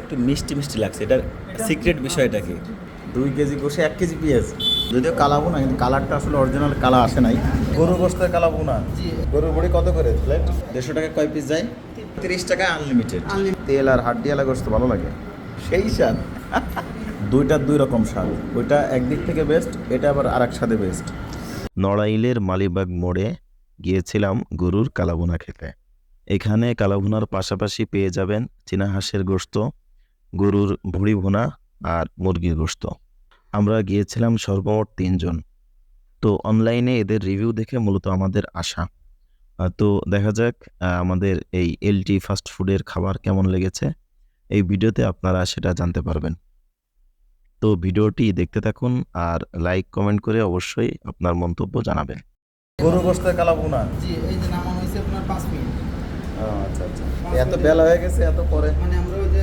একটু মিষ্টি মিষ্টি লাগছে, এটার সিক্রেট বিষয়টা কি? 2 কেজি গোশে 1 কেজি পেঁয়াজ, যদিও কালাবো না, কিন্তু কালারটা আসলে অরিজিনাল কালার আসে নাই। গরুর গোশতের কালাবো না। গরুর বড়ি কত করে প্লেট? 150 টাকা কয় পিস যায়? 30 টাকা আনলিমিটেড। তেল আর হাড্ডিয়ালা গোশত ভালো লাগে, সেই স্বাদ। দুইটার দুই রকম স্বাদ, ওইটা একদিক থেকে বেস্ট, এটা আবার আর এক স্বাদে বেস্ট। নড়াইলের মালিবাগ মোড়ে গিয়েছিলাম গরুর কালাভুনা খেতে। এখানে কালাভুনার পাশাপাশি পেয়ে যাবেন চীনা হাঁসের গোশত, গরুর ভুঁড়ি ভুনা আর মুরগির গোশত। আমরা গিয়েছিলাম সর্বমোট 3 জন। তো অনলাইনে এদের রিভিউ দেখে মূলত আমাদের আশা। তো দেখা যাক আমাদের এই এলটি ফাস্ট ফুডের খাবার কেমন লেগেছে। এই ভিডিওতে আপনারা সেটা জানতে পারবেন। তো ভিডিওটি দেখতে থাকুন আর লাইক কমেন্ট করে অবশ্যই আপনার মন্তব্য জানাবেন। গরুর গোশতের কালাবো না। জি, এই যে নামানো হয়েছে আপনার 5 মিনিট। আচ্ছা আচ্ছা, এত বেলা হয়ে গেছে, এত পরে মানে আমরা ওই যে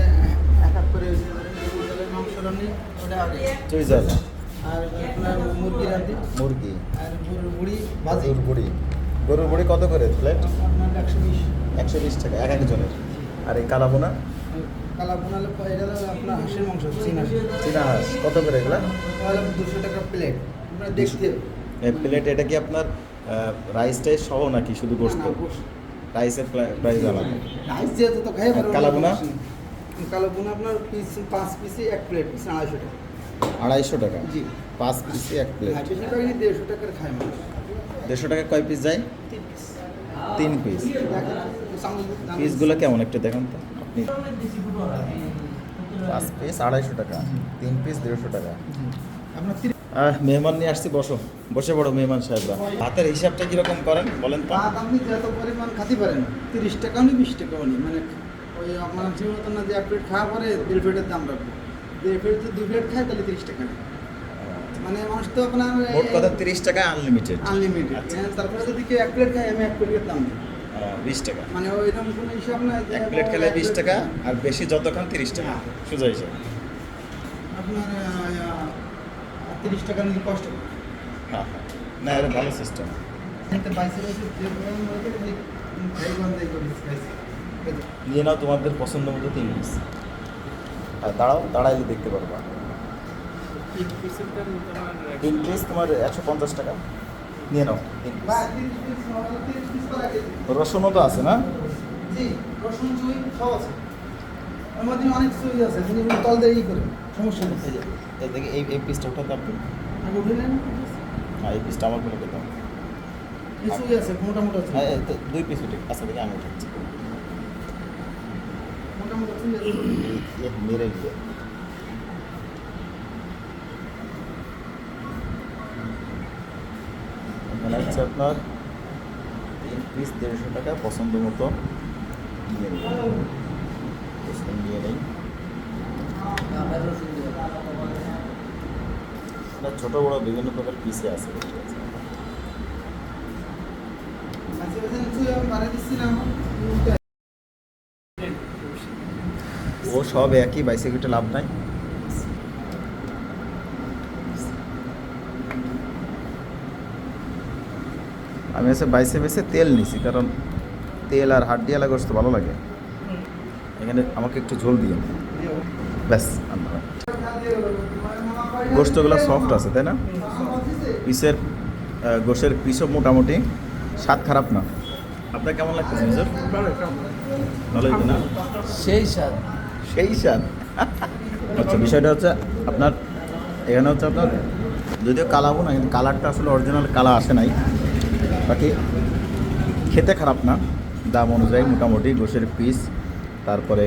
এক এক করে ওই যে গরুর মাংস রান্নি ওটা আগে, চুইজার, আর আপনার মুরগি রান্নি, মুরগি, আর গরুর বুড়ি ভাজি। গরুর বড়ি কত করে প্লেট? আপনার 120। 120 টাকা এক একজনের। আর এই কালাবোনা? কালা বোনালে এটা হলো আপনার হাঁসের মাংস, চীনা হাঁস। চীনা হাঁস কত করে এগুলা? তাহলে 200 টাকা প্লেট। আপনার দেখতে হবে। এই প্লেট এটা কি আপনার রাইস টাইস সহ নাকি শুধু গোশত? রাইসের প্রাইস আলাদা। রাইস যেহেতু তো খাই পারবো। কালা বোনা? কালা বোনা আপনার পিস 5 পিসে 1 প্লেট, পিস 250 টাকা। 250 টাকা? জি। 5 পিসে 1 প্লেট। হ্যাঁ, বেশি টাকা 150 টাকার খাই মানুষ। 150 টাকা কয় পিস যায়? 3 পিস। 3 পিস। দেখেন, পিসগুলো কেমন একটু দেখান তো আপনি। 5 পিস 250 টাকা, 3 পিস 150 টাকা। আপনার মেহমান নিয়ে আসছি, বসে পড়ো মেহমান সাহেবরা। ভাতের হিসাবটা কিরকম করেন বলেন তো? ভাত আপনি যত পরিমাণ খাতে পারেন, 30 টাকাও নি 20 টাকাও নি, মানে ওই আপনার ঠিক মতো না যে 1 প্লেট খাওয়া পরে 1.5 প্লেটের দাম রাখবো। 1.5 প্লেট যদি 2 প্লেট খায় তাহলে 30 টাকা নেয়। মানে মানুষ তো আপনার মোট কথা 30 টাকা আনলিমিটেড। আনলিমিটেড। তারপরে যদি কেউ 1 প্লেট খায়, আমি 1 প্লেটের দাম দিই। 20 টাকা। মানে ওইরকম কোনো হিসাব না যে 1 প্লেট খেলে 20 টাকা, হ্যাঁ। আর বেশি যত খান 30 টাকা, সোজা হিসাব। আপনার 30 টাকা নিয়ে কষ্ট করে। হ্যাঁ হ্যাঁ, না এটা ভালো সিস্টেম। এটা বাইসে বাইসে যে পরিমাণ হয়েছে, খাই বন্ধই করি খাইছি। নিয়ে নাও তোমাদের পছন্দ মতো 3 পিস। আর দাঁড়াইলে দেখতে পারবা। 3 পিস তোমার 150 টাকা। নিয়ে নাও 3 পিস। বা 30 পিস নরমাল 30 পিস করে কেজি। রসুনও তো আছে না? জি, রসুন চুই সব আছে। এর মধ্যে অনেক চুই আছে, আপনি এগুলো তল দিয়ে করে সমস্যা নেই। এই যে এই দেখে এই পিসটা ওঠাতে আপনি। আগে উঠে নেন। হ্যাঁ, এই পিসটা আমার বলে পেতাম। এই চুই আছে, মোটা মোটা চুই। হ্যাঁ, 2 পিস উঠে। আচ্ছা দেখে আমি উঠাচ্ছি। মোটা মোটা চুই আছে। মেরে গিয়ে এখানে হচ্ছে আপনার 3 পিস 150 টাকা, পছন্দ মতো নিয়ে নেবেন। নিয়ে নেই। এটা ছোটো বড়ো বিভিন্ন প্রকার পিসে আছে। আচ্ছা, এখানে চুই আমি বাড়াই দিচ্ছি না আমার। ও সব একই, বাইসাইকেলটা লাভ নাই। আমি হচ্ছে বাইসে তেল নিছি, কারণ তেল আর হাড্ডিয়ালা গোশত ভালো লাগে। এখানে আমাকে একটু ঝোল দিয়ে ব্যাস। গোশতগুলো সফট আছে তাই না? গোশের পিসও মোটামুটি, স্বাদ খারাপ না। আপনার কেমন লাগতেছে নিজের? ভালোই না? সেই স্বাদ। সেই স্বাদ। আচ্ছা, বিষয়টা হচ্ছে আপনার এখানে হচ্ছে আপনার যদিও কালাবো না, কিন্তু কালারটা আসলে অরিজিনাল কালার আসে নাই। বাকি খেতে খারাপ না, দাম অনুযায়ী মোটামুটি গোশের পিস, তারপরে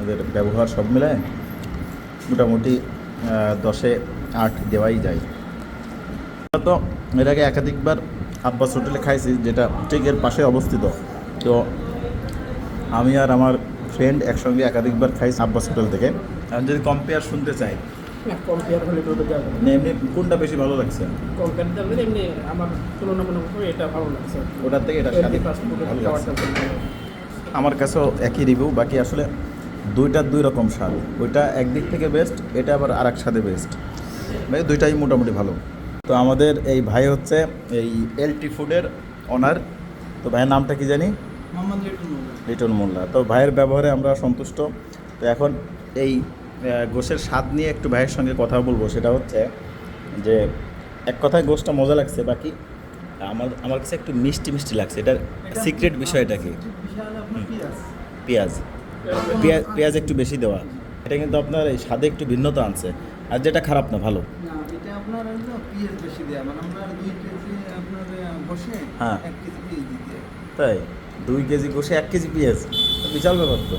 ওদের ব্যবহার সব মিলায় মোটামুটি 10-এ 8 দেওয়াই যায়। তো এর আগে একাধিকবার আব্বাস হোটেলে খাইছি, যেটা ঠিক এর পাশে অবস্থিত। তো আমি আর আমার ফ্রেন্ড একসঙ্গে একাধিকবার খাইছি আব্বাস হোটেল থেকে। আমি যদি কম্পেয়ার শুনতে চাই, কম্পেয়ার হলে তো যাবে মানে এমনি কোনটা বেশি ভালো লাগছে? কম্পেয়ার দিলে এমনি আমার তুলনামূলক এটা ভালো লাগছে। ওটার থেকে এটা এলটি ফাস্ট ফুডের ভালো লাগছে। খাবারটা আমার কাছেও একই রিভিউ। বাকি আসলে দুইটার দুই রকম স্বাদ, ওইটা একদিক থেকে বেস্ট, এটা আবার আর এক স্বাদে বেস্ট। মানে দুইটাই মোটামুটি ভালো। তো আমাদের এই ভাই হচ্ছে এই এলটি ফুডের ওনার। তো ভাইয়ের নামটা কি জানি? মোহাম্মদ লিটন। লিটন মোল্লা। তো ভাইয়ের ব্যবহারে আমরা সন্তুষ্ট। তো এখন এই গোশের স্বাদ নিয়ে একটু ভাইয়ের সঙ্গে কথা বলবো। সেটা হচ্ছে যে এক কথায় গোশটা মজা লাগছে, বাকি আমার কাছে একটু মিষ্টি মিষ্টি লাগছে। এটার সিক্রেট বিষয়টা কি? বিশাল আপনার পেঁয়াজ। পেঁয়াজ পেঁয়াজ একটু বেশি দেওয়া, এটা কিন্তু আপনার এই স্বাদে একটু ভিন্নতা আনছে। আর যেটা খারাপ না, ভালো। না, এটা আপনার হলো পেঁয়াজ বেশি দেয়া, মানে আপনার 2 কেজি আপনার বসে হ্যাঁ। 1 কেজি পেঁয়াজ দিতে হয়। তাই 2 কেজি গোশে 1 কেজি পেঁয়াজ, তো বিশাল ব্যাপার তো।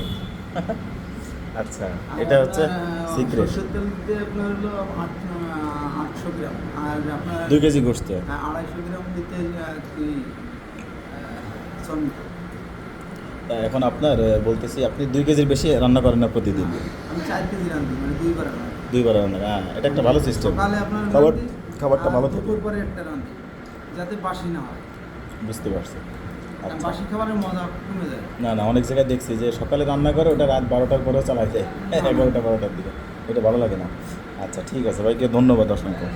আচ্ছা, আর এটা হচ্ছে আপনার, সিক্রেট। সরষের তেল দিতে আপনার হলো 800 গ্রাম, আর আপনার 2 কেজি গোশতে 250 গ্রাম দিতে কি শ্রমিক। এখন আপনার বলতেছি, আপনি 2 কেজির বেশি রান্না করেন না প্রতিদিন? আমি 4 কেজি রাঁধি, মানে 2 বার রাঁধি। 2 বার রান্না, হ্যাঁ, এটা একটা ভালো সিস্টেম। সকালে আপনার রাঁধি, খাবারটা আর ভালো থাকে। দুপুর পরে একটা রাঁধি, যাতে বাসি না হয়। বুঝতে পারছি। আচ্ছা। বাসি খাবারের মজা কমে যায়। না অনেক জায়গায় দেখছি যে সকালে রান্না করে ওটা রাত 12টার পরেও চালাই যায়, 11টা 12টার দিকে, এটা ভালো লাগে না। আচ্ছা, ঠিক আছে ভাইকে ধন্যবাদ অসংখ্য।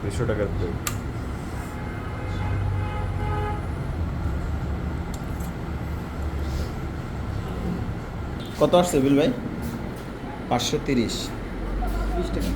200 টাকার প্লেট। কত আসছে বিল ভাই? 530। 20 টাকা।